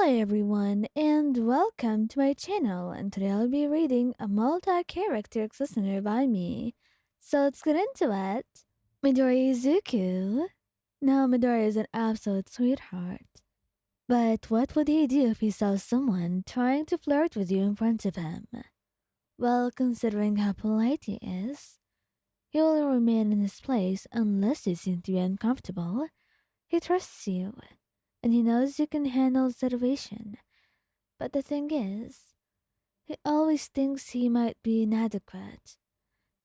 Hi everyone, and welcome to my channel. And today I'll be reading a multi-character listener by me. So let's get into it. Midoriya Izuku. Now Midoriya is an absolute sweetheart. But what would he do if he saw someone trying to flirt with you in front of him? Well, considering how polite he is, he will remain in his place unless you seem to be uncomfortable. He trusts you, and he knows you can handle the situation. But the thing is, he always thinks he might be inadequate,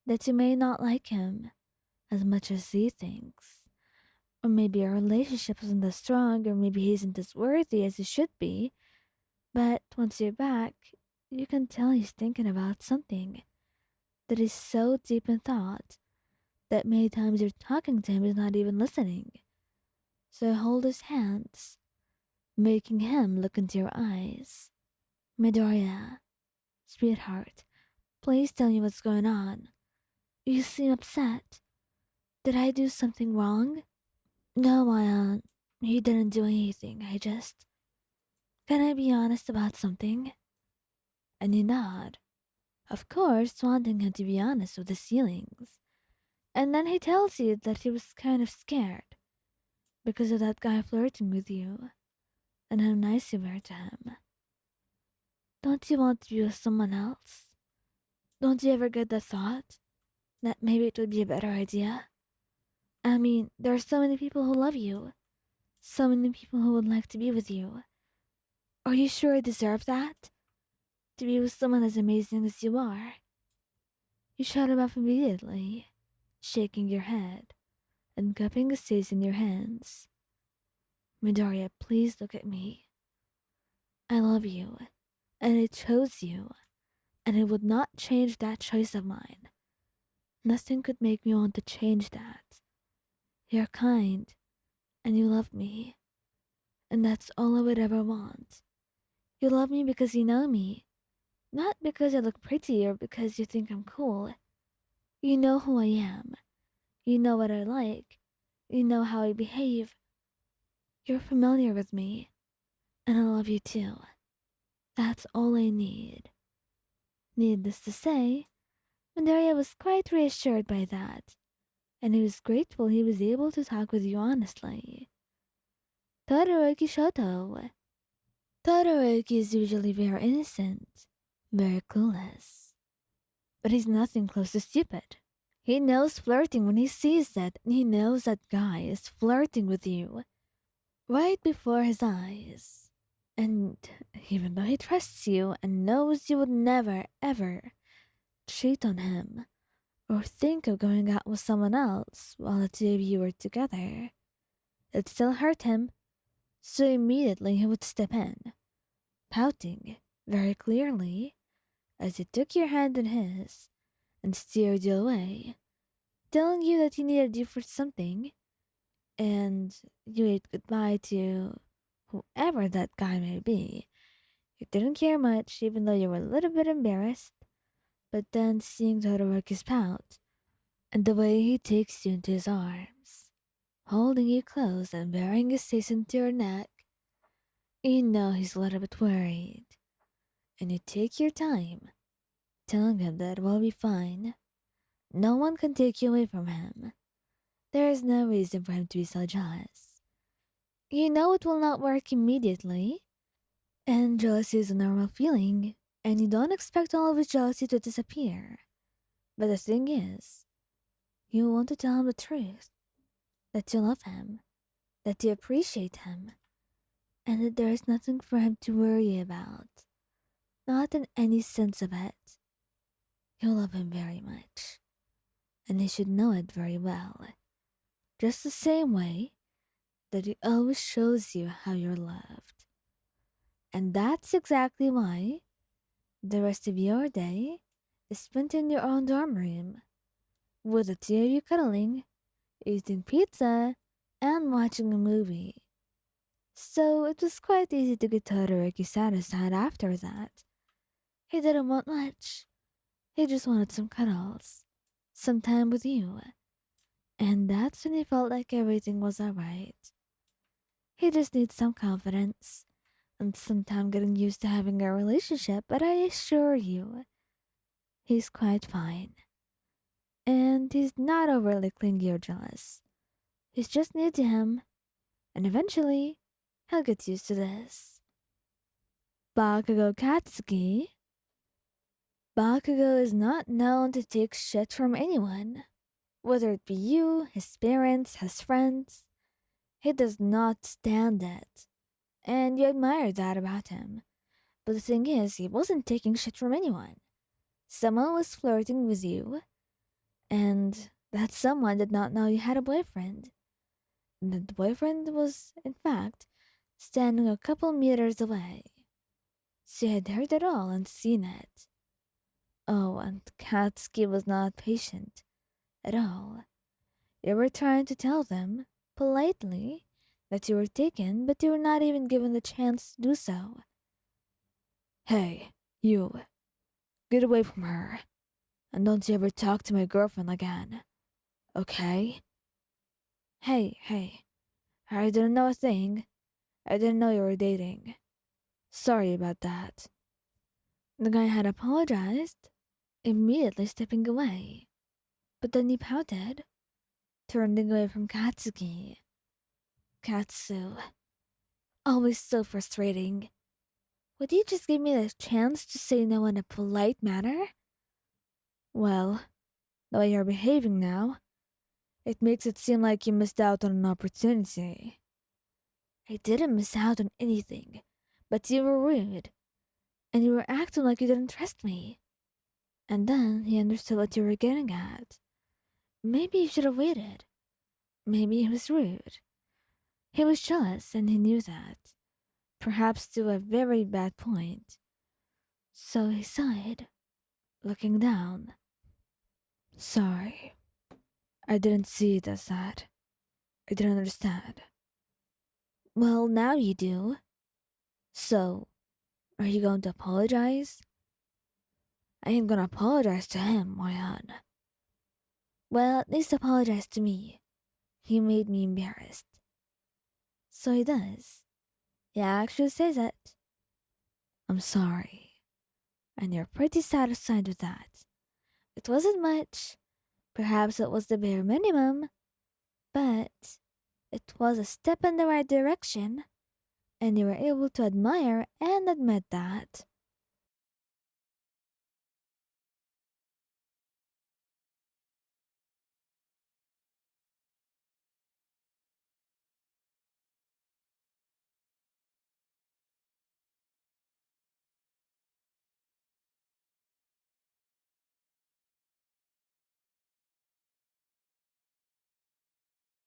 that you may not like him as much as he thinks. Or maybe our relationship isn't as strong, or maybe he isn't as worthy as he should be. But once you're back, you can tell he's thinking about something that is so deep in thought that many times you're talking to him he's not even listening. So hold his hands, making him look into your eyes. Midoriya, sweetheart, please tell me what's going on. You seem upset. Did I do something wrong? No, my aunt. You didn't do anything. I just. Can I be honest about something? And you nod. Of course, wanting him to be honest with his feelings. And then he tells you that he was kind of scared because of that guy flirting with you and how nice you were to him. Don't you want to be with someone else? Don't you ever get the thought that maybe it would be a better idea? I mean, there are so many people who love you, so many people who would like to be with you. Are you sure you deserve that? To be with someone as amazing as you are? You shut him up immediately, shaking your head and cupping his face in your hands. Midoriya, please look at me. I love you, and I chose you, and I would not change that choice of mine. Nothing could make me want to change that. You're kind, and you love me, and that's all I would ever want. You love me because you know me, not because I look pretty or because you think I'm cool. You know who I am. You know what I like. You know how I behave. You're familiar with me, and I love you too. That's all I need. Needless to say, Midoriya was quite reassured by that, and he was grateful he was able to talk with you honestly. Todoroki Shoto. Todoroki is usually very innocent, very clueless. But he's nothing close to stupid. He knows flirting when he sees it, and he knows that guy is flirting with you right before his eyes. And even though he trusts you and knows you would never, ever cheat on him or think of going out with someone else while the two of you were together, it still hurt him, so immediately he would step in, pouting very clearly as he took your hand in his and steered you away, telling you that he needed you for something, and you waved goodbye to whoever that guy may be. You didn't care much, even though you were a little bit embarrassed, but then seeing Todoroki's pout, and the way he takes you into his arms, holding you close and burying his face into your neck, you know he's a little bit worried, and you take your time, telling him that it will be fine. No one can take you away from him. There is no reason for him to be so jealous. You know it will not work immediately, and jealousy is a normal feeling, and you don't expect all of his jealousy to disappear. But the thing is, you want to tell him the truth, that you love him, that you appreciate him, and that there is nothing for him to worry about. Not in any sense of it. You love him very much, and he should know it very well. Just the same way that he always shows you how you're loved. And that's exactly why the rest of your day is spent in your own dorm room, with the two of you cuddling, eating pizza, and watching a movie. So it was quite easy to get Todoroki satisfied after that. He didn't want much. He just wanted some cuddles, some time with you. And that's when he felt like everything was alright. He just needs some confidence, and some time getting used to having a relationship, but I assure you, he's quite fine. And he's not overly clingy or jealous. He's just new to him, and eventually, he'll get used to this. Bakugou Katsuki. Bakugou is not known to take shit from anyone. Whether it be you, his parents, his friends, he does not stand it. And you admire that about him. But the thing is, he wasn't taking shit from anyone. Someone was flirting with you, and that someone did not know you had a boyfriend. And the boyfriend was, in fact, standing a couple meters away. She had heard it all and seen it. Oh, and Katsuki was not patient at all. You were trying to tell them, politely, that you were taken, but you were not even given the chance to do so. Hey, you, get away from her, and don't you ever talk to my girlfriend again, okay? Hey, I didn't know a thing. I didn't know you were dating. Sorry about that. The guy had apologized, immediately stepping away. But then he pouted, turning away from Katsuki. Katsu. Always so frustrating. Would you just give me the chance to say no in a polite manner? Well, the way you're behaving now, it makes it seem like you missed out on an opportunity. I didn't miss out on anything, but you were rude, and you were acting like you didn't trust me. And then he understood what you were getting at. Maybe you should have waited. Maybe he was rude. He was jealous, and he knew that. Perhaps to a very bad point. So he sighed, looking down. Sorry. I didn't see it as that. I didn't understand. Well, now you do. So, are you going to apologize? I ain't gonna apologize to him, Moyan. Well, at least apologize to me. He made me embarrassed. So he does. He actually says it. I'm sorry. And you're pretty satisfied with that. It wasn't much. Perhaps it was the bare minimum. But it was a step in the right direction. And you were able to admire and admit that.